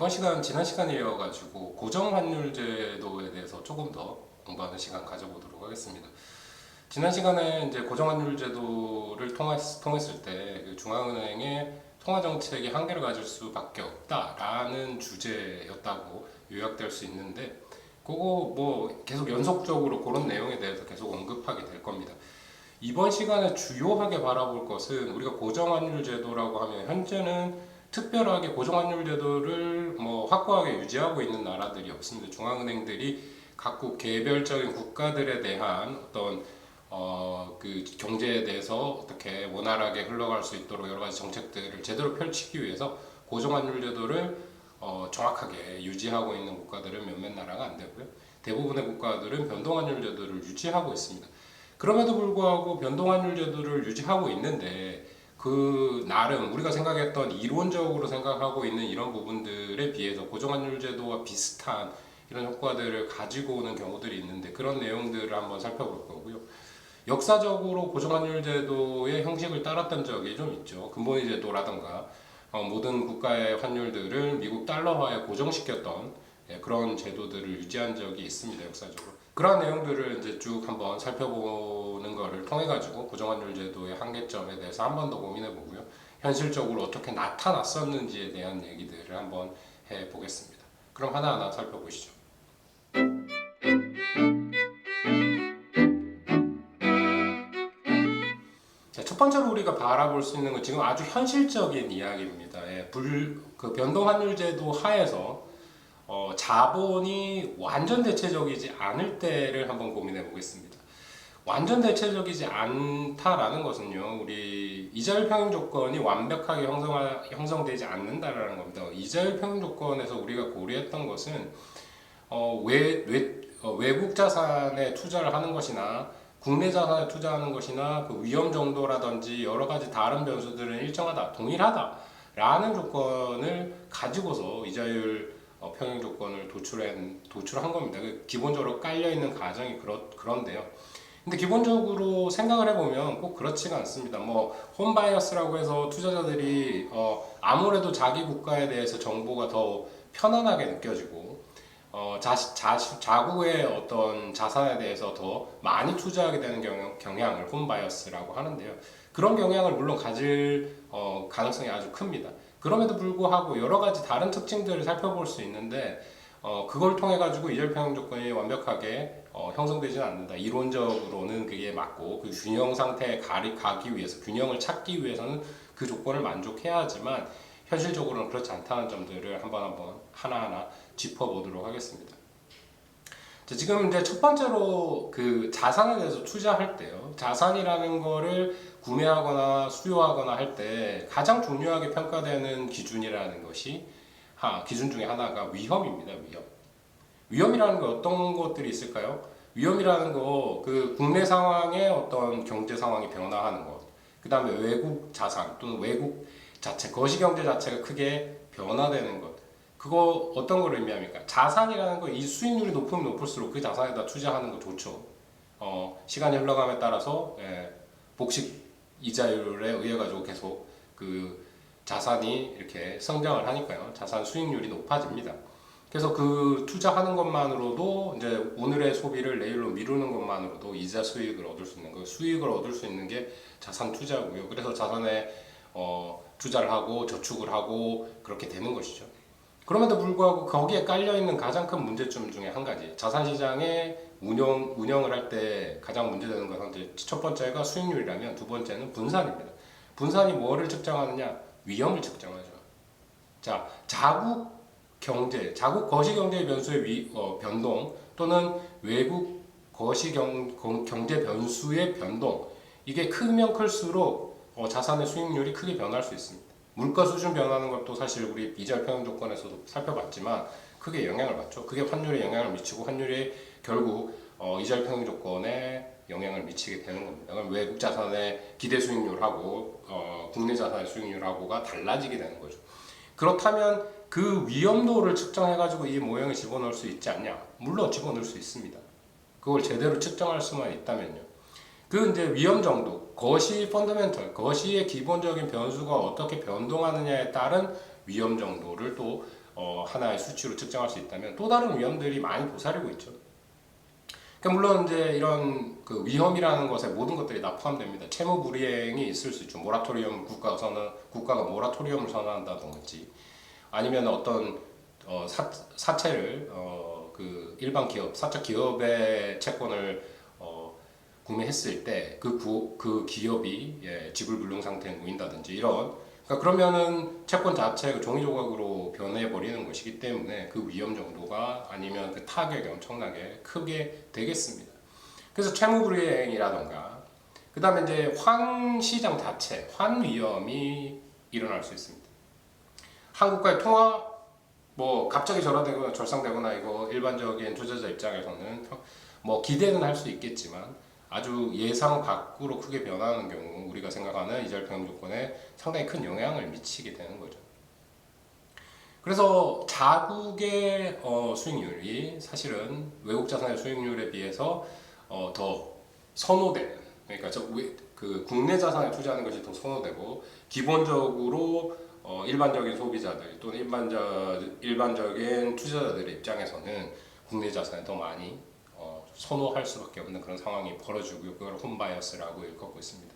이번 시간 지난 시간에 이어가지고 고정환율 제도에 대해서 조금 더 공부하는 시간 가져보도록 하겠습니다. 지난 시간에 이제 고정환율 제도를 통했을 때 그 중앙은행의 통화 정책이 한계를 가질 수밖에 없다라는 주제였다고 요약될 수 있는데, 그거 뭐 계속 연속적으로 그런 내용에 대해서 계속 언급하게 될 겁니다. 이번 시간에 주요하게 바라볼 것은, 우리가 고정환율 제도라고 하면 현재는 특별하게 고정환율 제도를 뭐 확고하게 유지하고 있는 나라들이 없습니다. 중앙은행들이 각국 개별적인 국가들에 대한 어떤 그 경제에 대해서 어떻게 원활하게 흘러갈 수 있도록 여러 가지 정책들을 제대로 펼치기 위해서 고정환율 제도를 정확하게 유지하고 있는 국가들은 몇몇 나라가 안 되고요. 대부분의 국가들은 변동환율 제도를 유지하고 있습니다. 그럼에도 불구하고 변동환율 제도를 유지하고 있는데, 그 나름 우리가 생각했던 이론적으로 생각하고 있는 이런 부분들에 비해서 고정환율 제도와 비슷한 이런 효과들을 가지고 오는 경우들이 있는데, 그런 내용들을 한번 살펴볼 거고요. 역사적으로 고정환율 제도의 형식을 따랐던 적이 좀 있죠. 근본위 제도라던가 모든 국가의 환율들을 미국 달러화에 고정시켰던 그런 제도들을 유지한 적이 있습니다. 역사적으로. 그러한 내용들을 이제 쭉 한번 살펴보는 것을 통해 가지고 고정환율 제도의 한계점에 대해서 한 번 더 고민해 보고요. 현실적으로 어떻게 나타났었는지에 대한 얘기들을 한번 해 보겠습니다. 그럼 하나하나 살펴보시죠. 자, 첫 번째로 우리가 바라볼 수 있는 건 지금 아주 현실적인 이야기입니다. 그 변동환율 제도 하에서 자본이 완전 대체적이지 않을 때를 한번 고민해 보겠습니다. 완전 대체적이지 않다라는 것은요, 우리 이자율 평형 조건이 완벽하게 형성되지 않는다라는 겁니다. 이자율 평형 조건에서 우리가 고려했던 것은 외국 자산에 투자를 하는 것이나 국내 자산에 투자하는 것이나 그 위험 정도라든지 여러 가지 다른 변수들은 일정하다, 동일하다라는 조건을 가지고서 이자율 평형 조건을 도출한 겁니다. 기본적으로 깔려 있는 가정이 그런데요. 근데 기본적으로 생각을 해보면 꼭 그렇지가 않습니다. 뭐 홈바이어스라고 해서 투자자들이 아무래도 자기 국가에 대해서 정보가 더 편안하게 느껴지고 자국의 어떤 자산에 대해서 더 많이 투자하게 되는 경향을 홈바이어스라고 하는데요. 그런 경향을 물론 가질 가능성이 아주 큽니다. 그럼에도 불구하고 여러 가지 다른 특징들을 살펴볼 수 있는데, 그걸 통해 가지고 이자율 평형 조건이 완벽하게 형성되지는 않는다. 이론적으로는 그게 맞고, 그 균형 상태에 가기 위해서, 균형을 찾기 위해서는 그 조건을 만족해야 하지만 현실적으로는 그렇지 않다는 점들을 한번 하나하나 짚어보도록 하겠습니다. 자, 지금 이제 첫 번째로 그 자산에 대해서 투자할 때요. 자산이라는 거를 구매하거나 수요하거나 할 때 가장 중요하게 평가되는 기준이라는 것이 기준 중에 하나가 위험입니다. 위험이라는 거 어떤 것들이 있을까요? 위험이라는 거, 그 국내 상황의 어떤 경제 상황이 변화하는 것, 그 다음에 외국 자산 또는 외국 자체, 거시경제 자체가 크게 변화되는 것, 그거 어떤 걸 의미합니까? 자산이라는 거, 이 수익률이 높으면 높을수록 그 자산에다 투자하는 거 좋죠. 시간이 흘러감에 따라서 복식 이자율에 의해 가지고 계속 그 자산이 이렇게 성장을 하니까요. 자산 수익률이 높아집니다. 그래서 그 투자하는 것만으로도 이제 오늘의 소비를 내일로 미루는 것만으로도 이자 수익을 얻을 수 있는 거, 수익을 얻을 수 있는 게 자산 투자고요. 그래서 자산에 투자를 하고 저축을 하고 그렇게 되는 것이죠. 그럼에도 불구하고 거기에 깔려 있는 가장 큰 문제점 중에 한 가지, 자산 시장의 운영을 할 때 가장 문제되는 것은 첫 번째가 수익률이라면 두 번째는 분산입니다. 분산이 뭐를 측정하느냐? 위험을 측정하죠. 자, 자국 거시 경제 변수의 변동 또는 외국 경제 변수의 변동, 이게 크면 클수록 자산의 수익률이 크게 변할 수 있습니다. 물가 수준 변하는 것도 사실 우리 이자율 평형 조건에서도 살펴봤지만 크게 영향을 받죠. 그게 환율에 영향을 미치고 환율이 결국 이자율 평형 조건에 영향을 미치게 되는 겁니다. 그럼 외국 자산의 기대 수익률하고 국내 자산의 수익률하고가 달라지게 되는 거죠. 그렇다면 그 위험도를 측정해가지고 이 모형에 집어넣을 수 있지 않냐? 물론 집어넣을 수 있습니다. 그걸 제대로 측정할 수만 있다면요. 그 이제 위험 정도, 거시 펀더멘털, 거시의 기본적인 변수가 어떻게 변동하느냐에 따른 위험 정도를 또 하나의 수치로 측정할 수 있다면 또 다른 위험들이 많이 도사리고 있죠. 그러니까 물론 이제 이런 그 위험이라는 것에 모든 것들이 다 포함됩니다. 채무 불이행이 있을 수 있죠. 모라토리엄 국가가 모라토리엄을 선언한다든지 아니면 어떤 사채를 그 일반 기업, 사적 기업의 채권을 구매했을 때 그 기업이 지불불능 상태에 놓인다든지 이런 그러니까 그러면은 채권 자체가 종이 조각으로 변해버리는 것이기 때문에 그 위험 정도가 아니면 그 타격이 엄청나게 크게 되겠습니다. 그래서 채무불이행이라던가 그 다음에 이제 환 시장 자체, 환 위험이 일어날 수 있습니다. 한국과의 통화 뭐 갑자기 절하되거나 절상되거나 이거 일반적인 투자자 입장에서는 뭐 기대는 할 수 있겠지만 아주 예상 밖으로 크게 변하는 경우 우리가 생각하는 이자율 평형 조건에 상당히 큰 영향을 미치게 되는 거죠. 그래서 자국의 수익률이 사실은 외국 자산의 수익률에 비해서 더 선호되는 그러니까 그 국내 자산에 투자하는 것이 더 선호되고 기본적으로 일반적인 소비자들 또는 일반적인 투자자들의 입장에서는 국내 자산에 더 많이 선호할 수밖에 없는 그런 상황이 벌어지고요. 그걸 홈바이어스라고 일컫고 있습니다.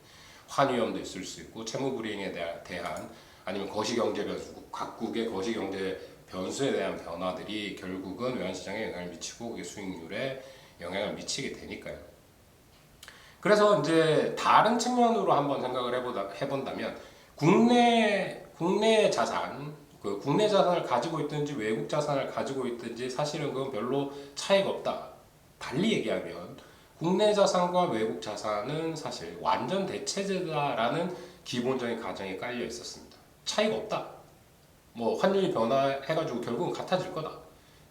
환위험도 있을 수 있고 채무불이행에 대한 아니면 거시경제 변수, 각국의 거시경제 변수에 대한 변화들이 결국은 외환시장에 영향을 미치고 그게 수익률에 영향을 미치게 되니까요. 그래서 이제 다른 측면으로 한번 생각을 해본다면 국내 자산, 그 국내 자산을 가지고 있든지 외국 자산을 가지고 있든지 사실은 그건 별로 차이가 없다. 달리 얘기하면 국내 자산과 외국 자산은 사실 완전 대체제다라는 기본적인 가정이 깔려 있었습니다. 차이가 없다. 뭐 환율이 변화해가지고 결국은 같아질 거다.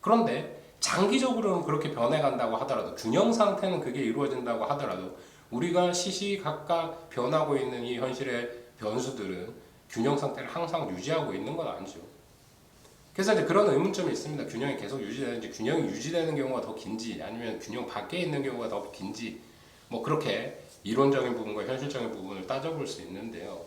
그런데 장기적으로는 그렇게 변해간다고 하더라도 균형 상태는 그게 이루어진다고 하더라도 우리가 시시각각 변하고 있는 이 현실의 변수들은 균형 상태를 항상 유지하고 있는 건 아니죠. 그래서 이제 그런 의문점이 있습니다. 균형이 계속 유지되는지, 균형이 유지되는 경우가 더 긴지, 아니면 균형 밖에 있는 경우가 더 긴지, 뭐 그렇게 이론적인 부분과 현실적인 부분을 따져볼 수 있는데요.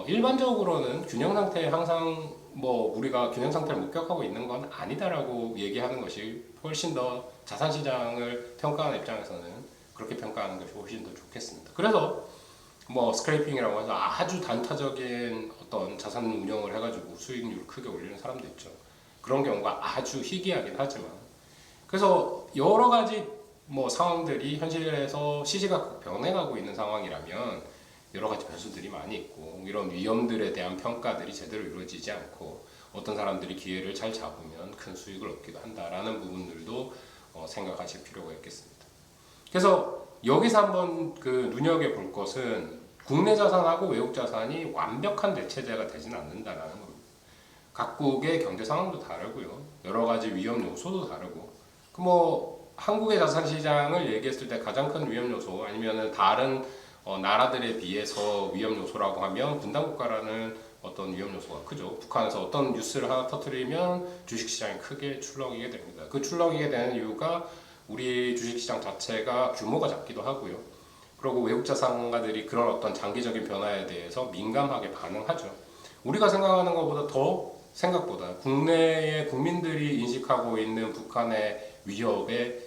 일반적으로는 균형 상태에 항상 우리가 균형 상태를 목격하고 있는 건 아니다라고 얘기하는 것이 훨씬 더 자산시장을 평가하는 입장에서는 그렇게 평가하는 것이 훨씬 더 좋겠습니다. 그래서 스크래핑이라고 해서 아주 단타적인 어떤 자산 운영을 해가지고 수익률을 크게 올리는 사람도 있죠. 그런 경우가 아주 희귀하긴 하지만 그래서 여러 가지 상황들이 현실에서 시시각각 변해가고 있는 상황이라면 여러 가지 변수들이 많이 있고 이런 위험들에 대한 평가들이 제대로 이루어지지 않고 어떤 사람들이 기회를 잘 잡으면 큰 수익을 얻기도 한다라는 부분들도 생각하실 필요가 있겠습니다. 그래서 여기서 한번 눈여겨볼 것은 국내 자산하고 외국 자산이 완벽한 대체제가 되지는 않는다라는 겁니다. 각국의 경제 상황도 다르고요. 여러 가지 위험 요소도 다르고 한국의 자산 시장을 얘기했을 때 가장 큰 위험 요소 아니면은 다른 나라들에 비해서 위험 요소라고 하면 분단국가라는 어떤 위험 요소가 크죠. 북한에서 어떤 뉴스를 하나 터뜨리면 주식시장이 크게 출렁이게 됩니다. 그 출렁이게 되는 이유가 우리 주식시장 자체가 규모가 작기도 하고요. 그리고 외국 자산가들이 그런 어떤 장기적인 변화에 대해서 민감하게 반응하죠. 우리가 생각하는 것보다 생각보다 국내의 국민들이 인식하고 있는 북한의 위협에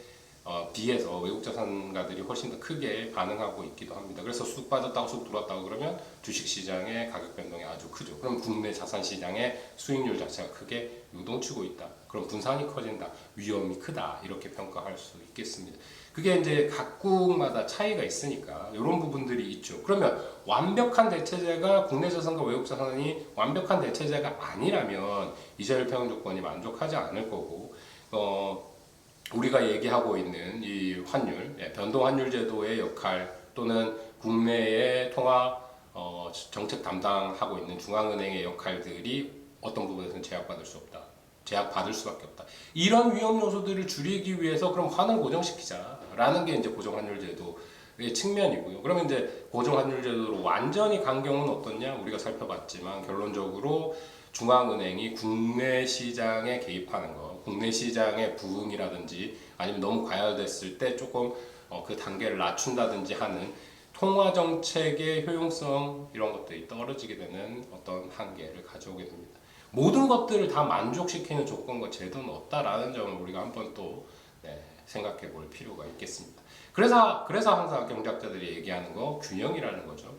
비해서 외국 자산가들이 훨씬 더 크게 반응하고 있기도 합니다. 그래서 쑥 빠졌다고 쑥 들어왔다고 그러면 주식시장의 가격 변동이 아주 크죠. 그럼 국내 자산시장의 수익률 자체가 크게 요동치고 있다. 그럼 분산이 커진다. 위험이 크다. 이렇게 평가할 수 있겠습니다. 그게 이제 각국마다 차이가 있으니까 이런 부분들이 있죠. 그러면 완벽한 대체제가 국내 자산과 외국 자산이 완벽한 대체제가 아니라면 이자율 평형 조건이 만족하지 않을 거고 우리가 얘기하고 있는 이 환율, 변동 환율 제도의 역할 또는 국내의 통화 정책 담당하고 있는 중앙은행의 역할들이 어떤 부분에서는 제약받을 수 없다. 제약받을 수밖에 없다. 이런 위험 요소들을 줄이기 위해서 그럼 환을 고정시키자라는 게 이제 고정환율 제도의 측면이고요. 그러면 이제 고정환율 제도로 완전히 간 경우는 어떻냐? 우리가 살펴봤지만 결론적으로 중앙은행이 국내 시장에 개입하는 거, 국내 시장의 부흥이라든지 아니면 너무 과열됐을 때 조금 그 단계를 낮춘다든지 하는 통화 정책의 효용성 이런 것들이 떨어지게 되는 어떤 한계를 가져오게 됩니다. 모든 것들을 다 만족시키는 조건과 제도는 없다라는 점을 우리가 한번 또 생각해 볼 필요가 있겠습니다. 그래서 항상 경제학자들이 얘기하는 거 균형이라는 거죠.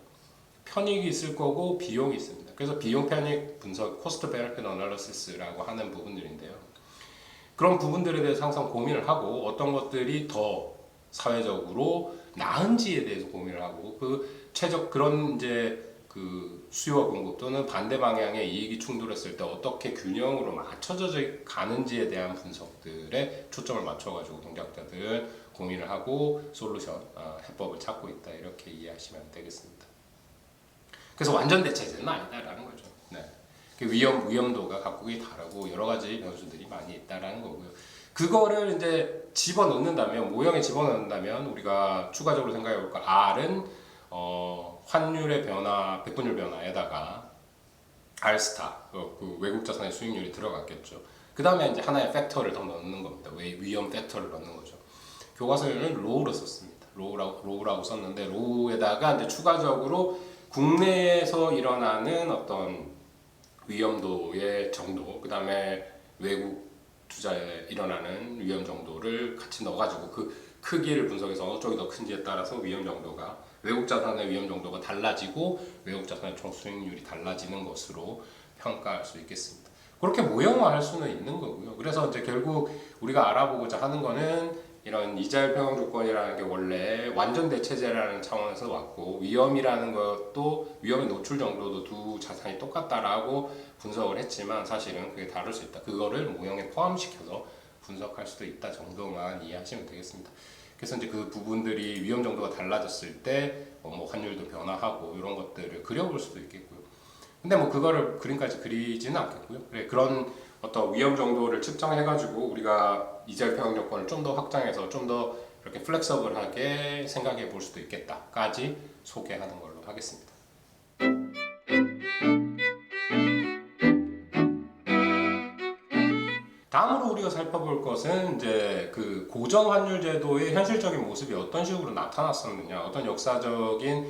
편익이 있을 거고 비용이 있습니다. 그래서 비용 편익 분석, 코스트 베네핏 어널리시스라고 하는 부분들인데요. 그런 부분들에 대해서 항상 고민을 하고 어떤 것들이 더 사회적으로 나은지에 대해서 고민을 하고 그 최적 그런 이제 그 수요와 공급 또는 반대 방향의 이익이 충돌했을 때 어떻게 균형으로 맞춰져 가는지에 대한 분석들에 초점을 맞춰가지고 경제학자들은 고민을 하고 솔루션, 해법을 찾고 있다 이렇게 이해하시면 되겠습니다. 그래서 완전 대체제는 아니다라는 거죠. 네. 위험도가 각국이 다르고 여러 가지 변수들이 많이 있다라는 거고요. 그거를 이제 집어넣는다면 모형에 집어넣는다면 우리가 추가적으로 생각해 볼까? R은 환율의 변화, 백분율 변화에다가 R스타, 그 외국 자산의 수익률이 들어갔겠죠. 그 다음에 이제 하나의 팩터를 더 넣는 겁니다. 위험 팩터를 넣는 거죠. 교과서에는 로우로 썼습니다. 로우라고 썼는데 로우에다가 이제 추가적으로 국내에서 일어나는 어떤 위험도의 정도, 그 다음에 외국 투자에 일어나는 위험 정도를 같이 넣어가지고 그 크기를 분석해서 어느 쪽이 더 큰지에 따라서 위험 정도가 외국 자산의 위험 정도가 달라지고 외국 자산의 총 수익률이 달라지는 것으로 평가할 수 있겠습니다. 그렇게 모형화할 수는 있는 거고요. 그래서 이제 결국 우리가 알아보고자 하는 거는 이런 이자율 평형 조건이라는 게 원래 완전 대체제라는 차원에서 왔고 위험이라는 것도 위험의 노출 정도도 두 자산이 똑같다라고 분석을 했지만 사실은 그게 다를 수 있다. 그거를 모형에 포함시켜서 분석할 수도 있다 정도만 이해하시면 되겠습니다. 그래서 이제 그 부분들이 위험 정도가 달라졌을 때 뭐 환율도 변화하고 이런 것들을 그려볼 수도 있겠고요. 근데 뭐 그거를 그림까지 그리지는 않겠고요. 그런 어떤 위험 정도를 측정해가지고 우리가 이자율 평형 조건을 좀 더 확장해서 좀 더 이렇게 플렉서블하게 생각해 볼 수도 있겠다까지 소개하는 걸로 하겠습니다. 다음으로 우리가 살펴볼 것은 이제 그 고정 환율 제도의 현실적인 모습이 어떤 식으로 나타났었느냐, 어떤 역사적인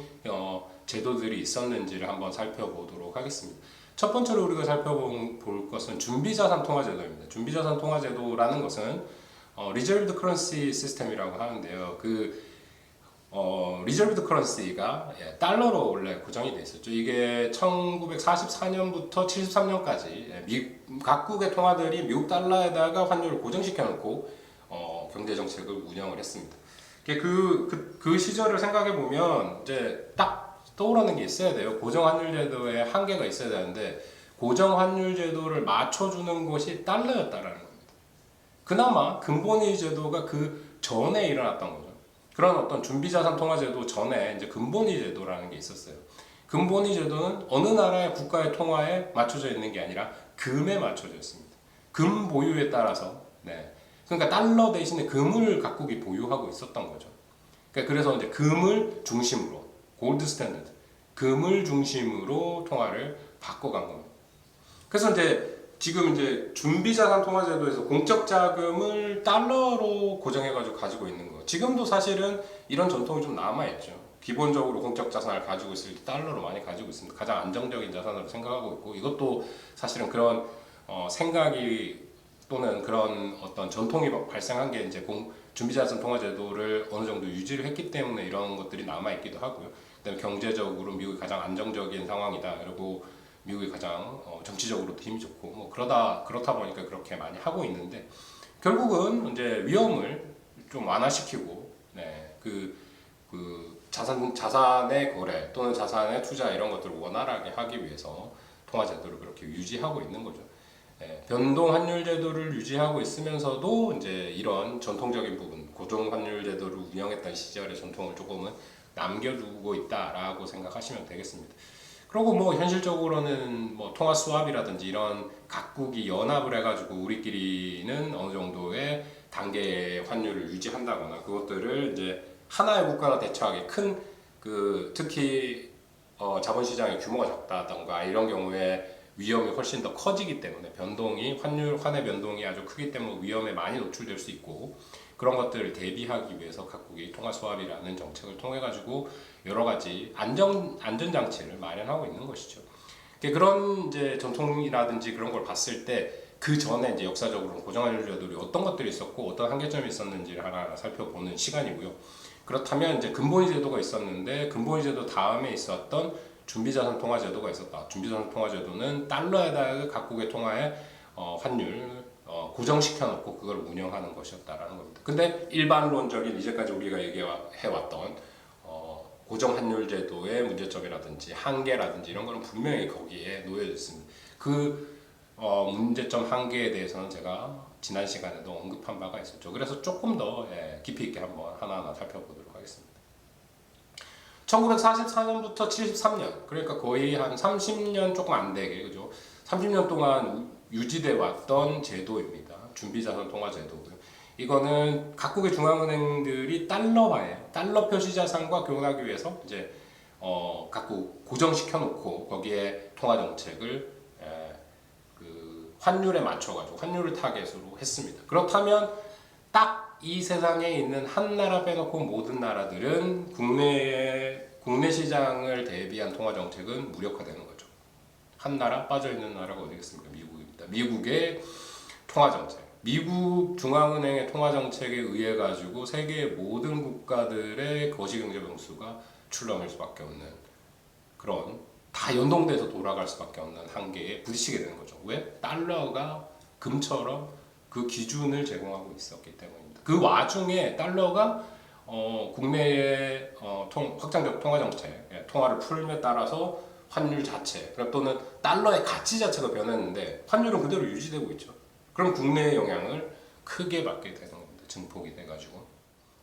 제도들이 있었는지를 한번 살펴보도록 하겠습니다. 첫 번째로 우리가 살펴볼 것은 준비자산 통화제도입니다. 준비자산 통화제도라는 것은 Reserved Currency System이라고 하는데요. 리저브드 커런시가 달러로 원래 고정이 돼 있었죠. 이게 1944년부터 73년까지 각국의 통화들이 미국 달러에다가 환율을 고정시켜 놓고 경제 정책을 운영을 했습니다. 그 시절을 생각해 보면 이제 딱 떠오르는 게 있어야 돼요. 고정 환율 제도에 한계가 있어야 되는데 고정 환율 제도를 맞춰주는 것이 달러였다라는 겁니다. 그나마 근본위 제도가 그 전에 일어났던 거죠. 그런 어떤 준비자산 통화제도 전에 이제 근본위 제도라는 게 있었어요. 근본위 제도는 어느 나라의 국가의 통화에 맞춰져 있는 게 아니라 금에 맞춰져 있습니다. 금 보유에 따라서 그러니까 달러 대신에 금을 각국이 보유하고 있었던 거죠. 그래서 이제 금을 중심으로 골드 스탠더드, 금을 중심으로 통화를 바꿔간 겁니다. 그래서 지금 준비자산 통화제도에서 공적 자금을 달러로 고정해가지고 가지고 있는 거. 지금도 사실은 이런 전통이 좀 남아있죠. 기본적으로 공적 자산을 가지고 있을 때 달러로 많이 가지고 있습니다. 가장 안정적인 자산으로 생각하고 있고 이것도 사실은 그런 생각이 또는 그런 어떤 전통이 발생한 게 준비자산 통화제도를 어느 정도 유지를 했기 때문에 이런 것들이 남아있기도 하고요. 그다음에 경제적으로 미국이 가장 안정적인 상황이다. 그리고 미국이 가장 정치적으로도 힘이 좋고 뭐 그렇다 보니까 그렇게 많이 하고 있는데 결국은 이제 위험을 좀 완화시키고 자산의 거래 또는 자산의 투자 이런 것들을 원활하게 하기 위해서 통화제도를 그렇게 유지하고 있는 거죠. 변동 환율 제도를 유지하고 있으면서도 이제 이런 전통적인 부분, 고정 환율 제도를 운영했던 시절의 전통을 조금은 남겨두고 있다라고 생각하시면 되겠습니다. 그리고 뭐 현실적으로는 뭐 통화 스왑이라든지 이런 각국이 연합을 해가지고 우리끼리는 어느 정도의 단계의 환율을 유지한다거나 그것들을 이제 하나의 국가가 대처하기 특히 자본시장의 규모가 작다던가 이런 경우에 위험이 훨씬 더 커지기 때문에 환의 변동이 아주 크기 때문에 위험에 많이 노출될 수 있고 그런 것들을 대비하기 위해서 각국이 통화 스왑이라는 정책을 통해 가지고 여러 가지 안전 장치를 마련하고 있는 것이죠. 그런 이제 전통이라든지 그런 걸 봤을 때 그 전에 이제 역사적으로 고정환율 제도들이 어떤 것들이 있었고 어떤 한계점이 있었는지를 하나하나 살펴보는 시간이고요. 그렇다면 이제 근본위 제도가 있었는데 근본위 제도 다음에 있었던 준비자산 통화 제도가 있었다. 준비자산 통화 제도는 달러에다가 각국의 통화의 환율 고정시켜 놓고 그걸 운영하는 것이었다라는 겁니다. 근데 일반론적인 이제까지 우리가 얘기해왔던 고정 환율 제도의 문제점이라든지 한계라든지 이런 거는 분명히 거기에 놓여져 있습니다. 그 문제점 한계에 대해서는 제가 지난 시간에도 언급한 바가 있었죠. 그래서 조금 더 깊이 있게 한번 하나하나 살펴보도록 하겠습니다. 1944년부터 73년, 그러니까 거의 한 30년 조금 안 되게, 그죠? 30년 동안 유지돼 왔던 제도입니다. 준비자산 통화 제도고요. 이거는 각국의 중앙은행들이 달러화에 달러 표시 자산과 교환하기 위해서 이제 각국 고정시켜 놓고 거기에 통화 정책을 그 환율에 맞춰가지고 환율을 타겟으로 했습니다. 그렇다면 딱 이 세상에 있는 한 나라 빼놓고 모든 나라들은 국내 시장을 대비한 통화 정책은 무력화되는 거죠. 한 나라 빠져 있는 나라가 어디겠습니까? 미국입니다. 미국의 통화 정책, 미국 중앙은행의 통화 정책에 의해 가지고 세계의 모든 국가들의 거시경제 변수가 출렁일 수밖에 없는 그런 다 연동돼서 돌아갈 수밖에 없는 한계에 부딪히게 되는 거죠. 왜? 달러가 금처럼 그 기준을 제공하고 있었기 때문입니다. 그 와중에 달러가 국내의 확장적 통화 정책, 통화를 풀에 따라서 환율 자체 또는 달러의 가치 자체가 변했는데 환율은 그대로 유지되고 있죠. 그럼 국내의 영향을 크게 받게 되는 겁니다. 증폭이 돼가지고.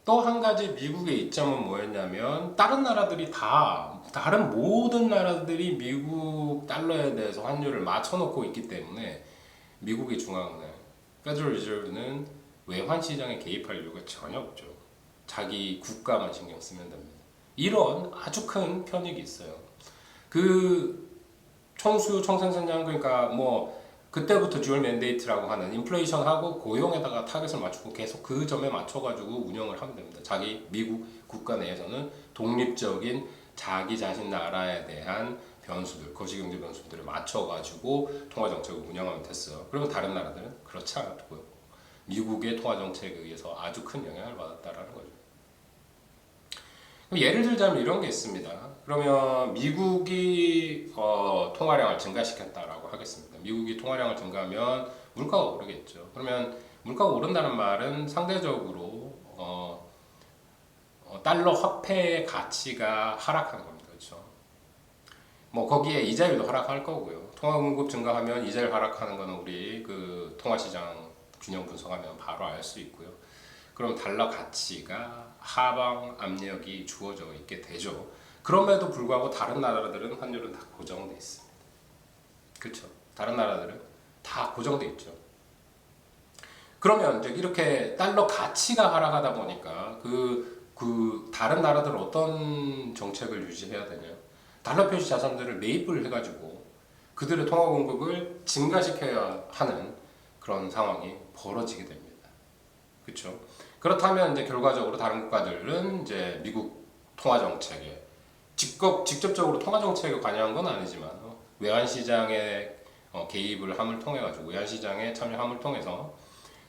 또 한 가지 미국의 이점은 뭐였냐면 다른 모든 나라들이 미국 달러에 대해서 환율을 맞춰놓고 있기 때문에 미국의 중앙은행 페더럴 리저브는 외환 시장에 개입할 이유가 전혀 없죠. 자기 국가만 신경 쓰면 됩니다. 이런 아주 큰 편익이 있어요. 그 총수요 총생산량 그러니까 뭐 그때부터 듀얼 맨데이트라고 하는 인플레이션하고 고용에다가 타겟을 맞추고 계속 그 점에 맞춰가지고 운영을 하면 됩니다. 자기 미국 국가 내에서는 독립적인 자기 자신 나라에 대한 변수들, 거시경제 변수들을 맞춰가지고 통화정책을 운영하면 됐어요. 그러면 다른 나라들은 그렇지 않았고요. 미국의 통화정책에 의해서 아주 큰 영향을 받았다라는 거죠. 예를 들자면 이런 게 있습니다. 그러면 미국이 통화량을 증가시켰다라고 하겠습니다. 미국이 통화량을 증가하면 물가가 오르겠죠. 그러면 물가가 오른다는 말은 상대적으로 달러 화폐의 가치가 하락하는 겁니다. 그렇죠? 뭐 거기에 이자율도 하락할 거고요. 통화 공급 증가하면 이자율 하락하는 거는 우리 그 통화 시장 균형 분석하면 바로 알 수 있고요. 그럼 달러 가치가 하방 압력이 주어져 있게 되죠. 그럼에도 불구하고 다른 나라들은 환율은 다 고정돼 있습니다. 그렇죠? 다른 나라들은 다 고정돼 있죠. 그러면 이제 이렇게 달러 가치가 하락하다 보니까 그 다른 나라들은 어떤 정책을 유지해야 되냐? 달러 표시 자산들을 매입을 해가지고 그들의 통화 공급을 증가시켜야 하는 그런 상황이 벌어지게 됩니다. 그렇죠? 그렇다면 이제 결과적으로 다른 국가들은 이제 미국 통화 정책에 직접적으로 통화 정책에 관여한 건 아니지만 외환 시장에 개입을 함을 통해 가지고 외환 시장에 참여함을 통해서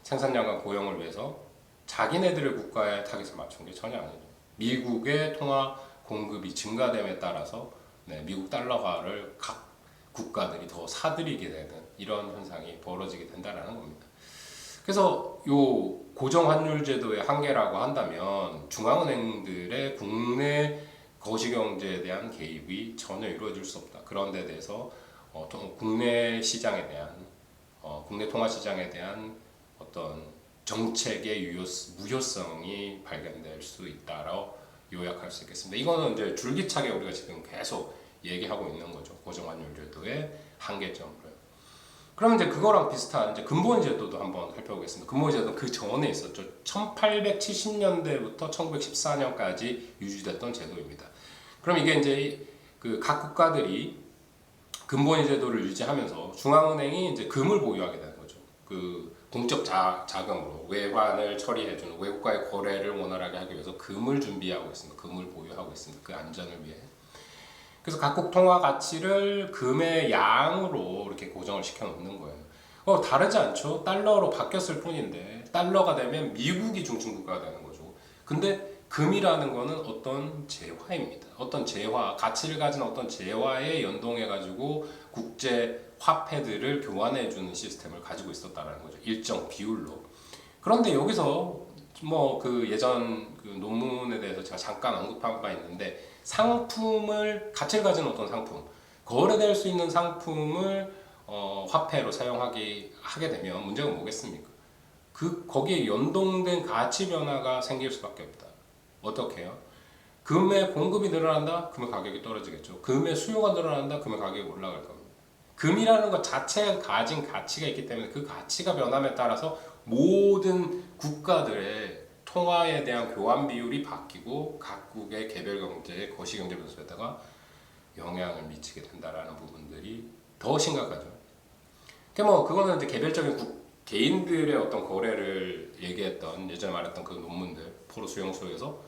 생산량과 고용을 위해서 자기네들의 국가의 타깃을 맞춘 게 전혀 아니죠. 미국의 통화 공급이 증가됨에 따라서 미국 달러화를 각 국가들이 더 사들이게 되는 이런 현상이 벌어지게 된다는 겁니다. 그래서 요 고정 환율 제도의 한계라고 한다면 중앙은행들의 국내 거시경제에 대한 개입이 전혀 이루어질 수 없다. 그런 데 대해서 국내 시장에 대한 국내 통화 시장에 대한 어떤 정책의 무효성이 발견될 수 있다라고 요약할 수 있겠습니다. 이거는 이제 줄기차게 우리가 지금 계속 얘기하고 있는 거죠. 고정 환율 제도의 한계점으로요. 그러면 이제 그거랑 비슷한 이제 근본 제도도 한번 살펴보겠습니다. 근본 제도는 그 전에 있었죠. 1870년대부터 1914년까지 유지됐던 제도입니다. 그럼 이게 이제 그 각 국가들이 근본 제도를 유지하면서 중앙은행이 이제 금을 보유하게 되는 거죠. 그 공적 자금으로 외환을 처리해주는 외국과의 거래를 원활하게 하기 위해서 금을 준비하고 있습니다. 금을 보유하고 있습니다. 그 안전을 위해. 그래서 각국 통화 가치를 금의 양으로 이렇게 고정을 시켜 놓는 거예요. 다르지 않죠? 달러로 바뀌었을 뿐인데 달러가 되면 미국이 중심국가가 되는 거죠. 근데 금이라는 거는 어떤 재화입니다. 어떤 재화, 가치를 가진 어떤 재화에 연동해 가지고 국제 화폐들을 교환해 주는 시스템을 가지고 있었다는 거죠. 일정 비율로. 그런데 여기서 뭐 그 예전 그 논문에 대해서 제가 잠깐 언급한 바 있는데, 상품을 가치를 가진 어떤 상품, 거래될 수 있는 상품을 화폐로 하게 되면 문제가 뭐겠습니까? 거기에 연동된 가치 변화가 생길 수밖에 없다. 어떻게 해요? 금의 공급이 늘어난다? 금의 가격이 떨어지겠죠. 금의 수요가 늘어난다? 금의 가격이 올라갈 겁니다. 금이라는 것 자체가 가진 가치가 있기 때문에 그 가치가 변함에 따라서 모든 국가들의 통화에 대한 교환 비율이 바뀌고 각국의 개별 경제, 거시 경제 변수에다가 영향을 미치게 된다라는 부분들이 더 심각하죠. 그거는 이제 개별적인 개인들의 어떤 거래를 얘기했던, 예전에 말했던 그 논문들, 포로 수용소에서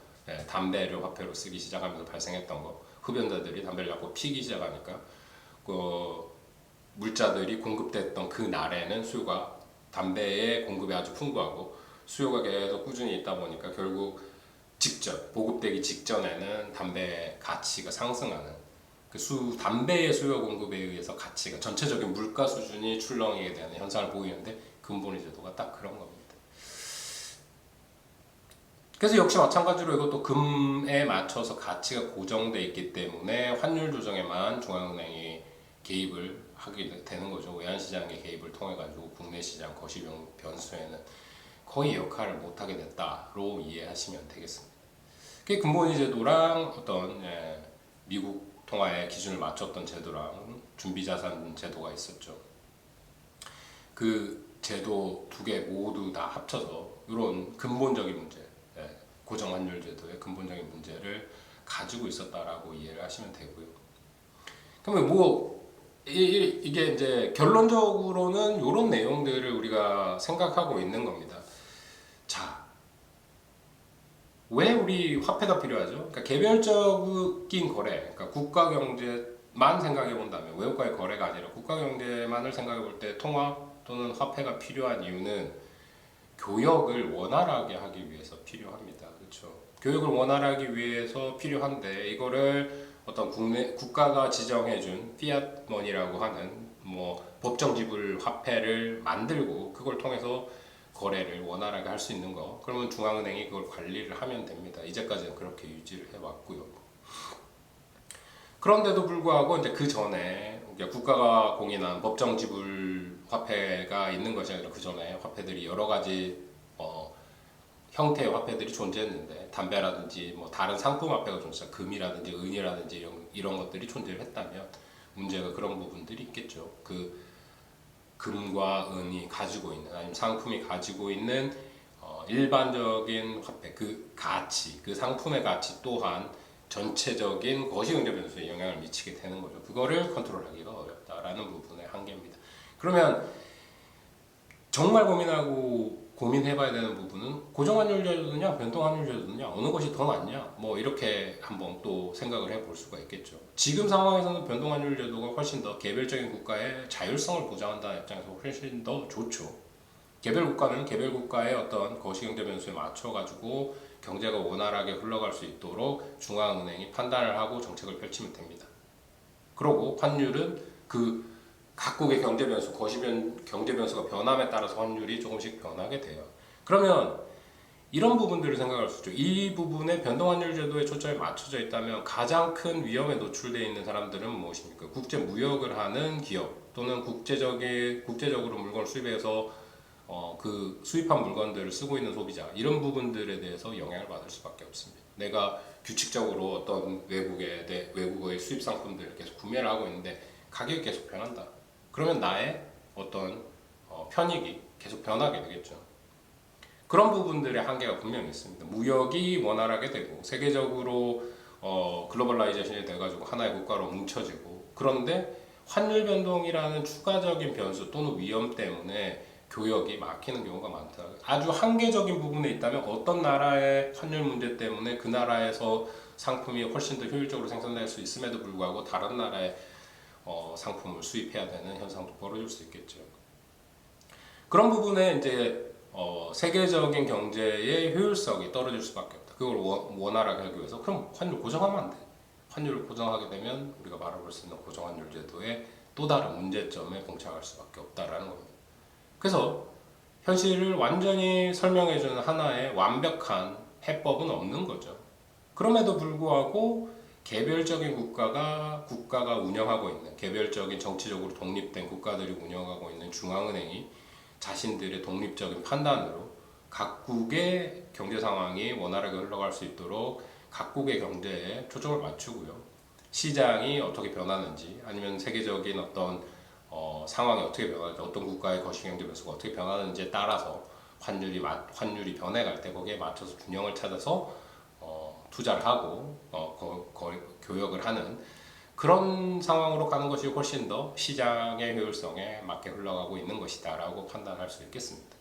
담배를 화폐로 쓰기 시작하면서 발생했던 거, 흡연자들이 담배를 잡고 피기 시작하니까 그 물자들이 공급됐던 그 날에는 담배의 공급이 아주 풍부하고 수요가 계속 꾸준히 있다 보니까 결국 보급되기 직전에는 담배의 가치가 상승하는, 담배의 수요 공급에 의해서 가치가, 전체적인 물가 수준이 출렁이게 되는 현상을 보이는데, 근본위 제도가 딱 그런 겁니다. 그래서 역시 마찬가지로 이것도 금에 맞춰서 가치가 고정돼 있기 때문에 환율 조정에만 중앙은행이 개입을 하게 되는 거죠. 외환시장의 개입을 통해 가지고 국내 시장 거시 변수에는 거의 역할을 못하게 됐다로 이해하시면 되겠습니다. 그게 근본위 제도랑 어떤 미국 통화의 기준을 맞췄던 제도랑 준비자산 제도가 있었죠. 그 제도 두 개 모두 다 합쳐서 이런 근본적인 문제, 고정환율 제도의 근본적인 문제를 가지고 있었다라고 이해를 하시면 되고요. 그러면 이게 이제 결론적으로는 이런 내용들을 우리가 생각하고 있는 겁니다. 자, 왜 우리 화폐가 필요하죠? 그러니까 개별적인 거래, 그러니까 국가 경제만 생각해 본다면, 외국과의 거래가 아니라 국가 경제만을 생각해 볼 때 통화 또는 화폐가 필요한 이유는 교역을 원활하게 하기 위해서 필요합니다. 그렇죠? 교역을 원활하게 위해서 필요한데, 이거를 어떤 국가가 지정해준 피앗 머니라고 하는 법정 지불 화폐를 만들고 그걸 통해서 거래를 원활하게 할 수 있는 거, 그러면 중앙은행이 그걸 관리를 하면 됩니다. 이제까지는 그렇게 유지를 해왔고요. 그런데도 불구하고 이제 그 전에 국가가 공인한 법정 지불 화폐가 있는 것이 아니라, 그 전에 화폐들이 여러 가지 형태의 화폐들이 존재했는데, 담배라든지 다른 상품 화폐가 존재했어요. 금이라든지 은이라든지 이런 것들이 존재를 했다면 문제가 그런 부분들이 있겠죠. 금과 은이 가지고 있는, 아니면 상품이 가지고 있는 일반적인 화폐, 그 가치, 그 상품의 가치 또한 전체적인 거시경제 변수에 영향을 미치게 되는 거죠. 그거를 컨트롤하기가 어렵다라는 부분의 한계입니다. 그러면 정말 고민해봐야 되는 부분은 고정환율 제도냐 변동환율 제도냐, 어느 것이 더 낫냐, 이렇게 한번 또 생각을 해볼 수가 있겠죠. 지금 상황에서는 변동환율 제도가 훨씬 더 개별적인 국가의 자율성을 보장한다는 입장에서 훨씬 더 좋죠. 개별 국가는 개별 국가의 어떤 거시경제 변수에 맞춰가지고 경제가 원활하게 흘러갈 수 있도록 중앙은행이 판단을 하고 정책을 펼치면 됩니다. 그리고 환율은 그 각국의 경제 변수, 경제 변수가 변함에 따라서 환율이 조금씩 변하게 돼요. 그러면 이런 부분들을 생각할 수 있죠. 이 부분에 변동환율 제도에 초점이 맞춰져 있다면 가장 큰 위험에 노출되어 있는 사람들은 무엇입니까? 국제 무역을 하는 기업, 또는 국제적으로 물건을 수입해서 그 수입한 물건들을 쓰고 있는 소비자, 이런 부분들에 대해서 영향을 받을 수밖에 없습니다. 내가 규칙적으로 어떤 외국의 수입 상품들을 계속 구매를 하고 있는데 가격이 계속 변한다. 그러면 나의 어떤 편익이 계속 변하게 되겠죠. 그런 부분들의 한계가 분명히 있습니다. 무역이 원활하게 되고 세계적으로 글로벌라이제이션이 돼가지고 하나의 국가로 뭉쳐지고, 그런데 환율 변동이라는 추가적인 변수 또는 위험 때문에 교역이 막히는 경우가 많다. 아주 한계적인 부분에 있다면 어떤 나라의 환율 문제 때문에 그 나라에서 상품이 훨씬 더 효율적으로 생산될 수 있음에도 불구하고 다른 나라의 상품을 수입해야 되는 현상도 벌어질 수 있겠죠. 그런 부분에 이제 세계적인 경제의 효율성이 떨어질 수밖에 없다. 그걸 원활하게 하기 위해서 그럼 환율 고정하면 안 돼. 환율을 고정하게 되면 우리가 바라볼 수 있는 고정환율 제도의 또 다른 문제점에 봉착할 수밖에 없다라는 겁니다. 그래서 현실을 완전히 설명해주는 하나의 완벽한 해법은 없는 거죠. 그럼에도 불구하고 개별적인 국가가 운영하고 있는, 개별적인 정치적으로 독립된 국가들이 운영하고 있는 중앙은행이 자신들의 독립적인 판단으로 각국의 경제 상황이 원활하게 흘러갈 수 있도록 각국의 경제에 초점을 맞추고요. 시장이 어떻게 변하는지, 아니면 세계적인 어떤 상황이 어떻게 변하는지, 어떤 국가의 거시경제 변수가 어떻게 변하는지에 따라서 환율이 변해갈 때 거기에 맞춰서 균형을 찾아서 투자를 하고 교역을 하는 그런 상황으로 가는 것이 훨씬 더 시장의 효율성에 맞게 흘러가고 있는 것이다라고 판단할 수 있겠습니다.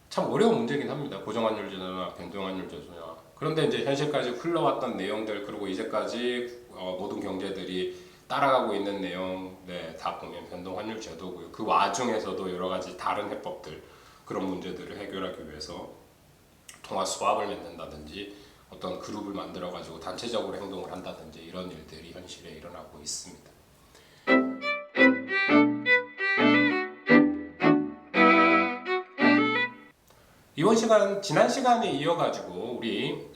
참 어려운 문제긴 합니다. 고정환율 제도나 변동환율 제도냐. 그런데 이제 현실까지 흘러왔던 내용들, 그리고 이제까지 모든 경제들이 따라가고 있는 내용, 다 보면 변동환율 제도고요. 그 와중에서도 여러 가지 다른 해법들, 그런 문제들을 해결하기 위해서 통화 스왑을 맺는다든지 어떤 그룹을 만들어 가지고 단체적으로 행동을 한다든지 이런 일들이 현실에 일어나고 있습니다. 이번 시간, 지난 시간에 이어가지고 우리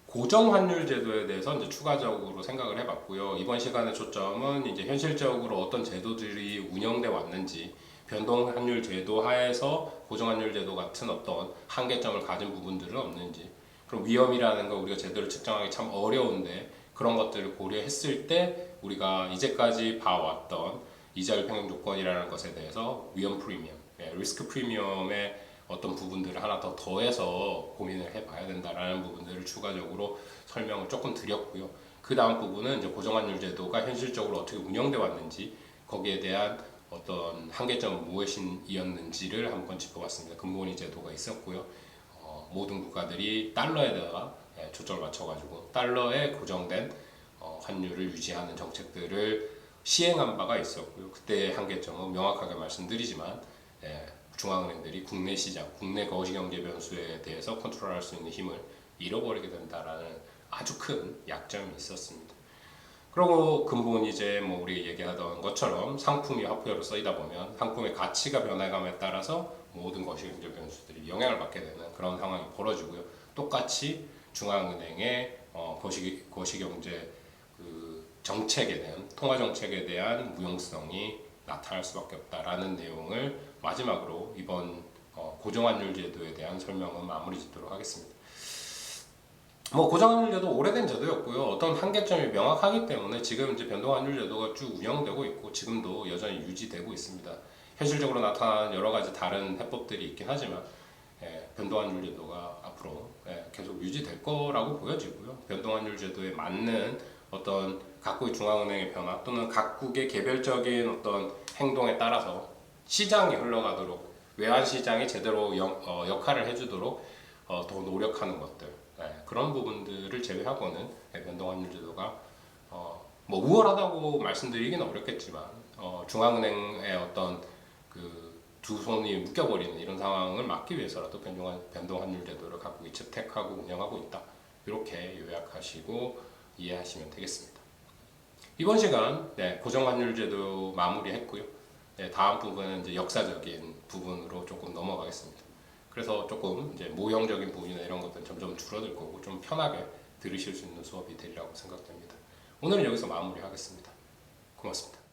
고정환율 제도에 대해서 이제 추가적으로 생각을 해봤고요. 이번 시간의 초점은 이제 현실적으로 어떤 제도들이 운영돼 왔는지, 변동환율 제도 하에서 고정환율 제도 같은 어떤 한계점을 가진 부분들은 없는지, 그럼 위험이라는 걸 우리가 제대로 측정하기 참 어려운데 그런 것들을 고려했을 때 우리가 이제까지 봐왔던 이자율 평형 조건이라는 것에 대해서 위험 프리미엄, 리스크 프리미엄의 어떤 부분들을 하나 더 더해서 고민을 해봐야 된다라는 부분들을 추가적으로 설명을 조금 드렸고요. 그 다음 부분은 이제 고정환율 제도가 현실적으로 어떻게 운영돼 왔는지, 거기에 대한 어떤 한계점은 무엇이었는지를 한번 짚어봤습니다. 근본이 제도가 있었고요. 모든 국가들이 달러에다가 초점을 맞춰가지고 달러에 고정된 환율을 유지하는 정책들을 시행한 바가 있었고요. 그때의 한계점은 명확하게 말씀드리지만 중앙은행들이 국내 시장, 국내 거시경제 변수에 대해서 컨트롤할 수 있는 힘을 잃어버리게 된다라는 아주 큰 약점이 있었습니다. 그리고 근본이 이제 뭐 우리 얘기하던 것처럼 상품이 화폐로 쓰이다 보면 상품의 가치가 변해감에 따라서 모든 거시경제 변수들이 영향을 받게 되는 그런 상황이 벌어지고요. 똑같이 중앙은행의 거시경제 정책에 대한, 통화 정책에 대한 무용성이 나타날 수밖에 없다라는 내용을 마지막으로 이번 고정환율 제도에 대한 설명은 마무리 짓도록 하겠습니다. 고정환율 제도 오래된 제도였고요. 어떤 한계점이 명확하기 때문에 지금 이제 변동환율 제도가 쭉 운영되고 있고 지금도 여전히 유지되고 있습니다. 현실적으로 나타나는 여러 가지 다른 해법들이 있긴 하지만 변동환율 제도가 앞으로 계속 유지될 거라고 보여지고요. 변동환율 제도에 맞는 어떤 각국의 중앙은행의 변화 또는 각국의 개별적인 어떤 행동에 따라서 시장이 흘러가도록, 외환 시장이 제대로 역할을 해주도록 더 노력하는 것들, 그런 부분들을 제외하고는 변동환율 제도가 뭐 우월하다고 말씀드리기는 어렵겠지만 중앙은행의 어떤 그 두 손이 묶여버리는 이런 상황을 막기 위해서라도 변동환율 제도를 각국이 채택하고 운영하고 있다, 이렇게 요약하시고 이해하시면 되겠습니다. 이번 시간 고정환율 제도 마무리했고요. 다음 부분은 이제 역사적인 부분으로 조금 넘어가겠습니다. 그래서 조금 이제 모형적인 부분이나 이런 것들은 점점 줄어들 거고 좀 편하게 들으실 수 있는 수업이 되리라고 생각됩니다. 오늘은 여기서 마무리하겠습니다. 고맙습니다.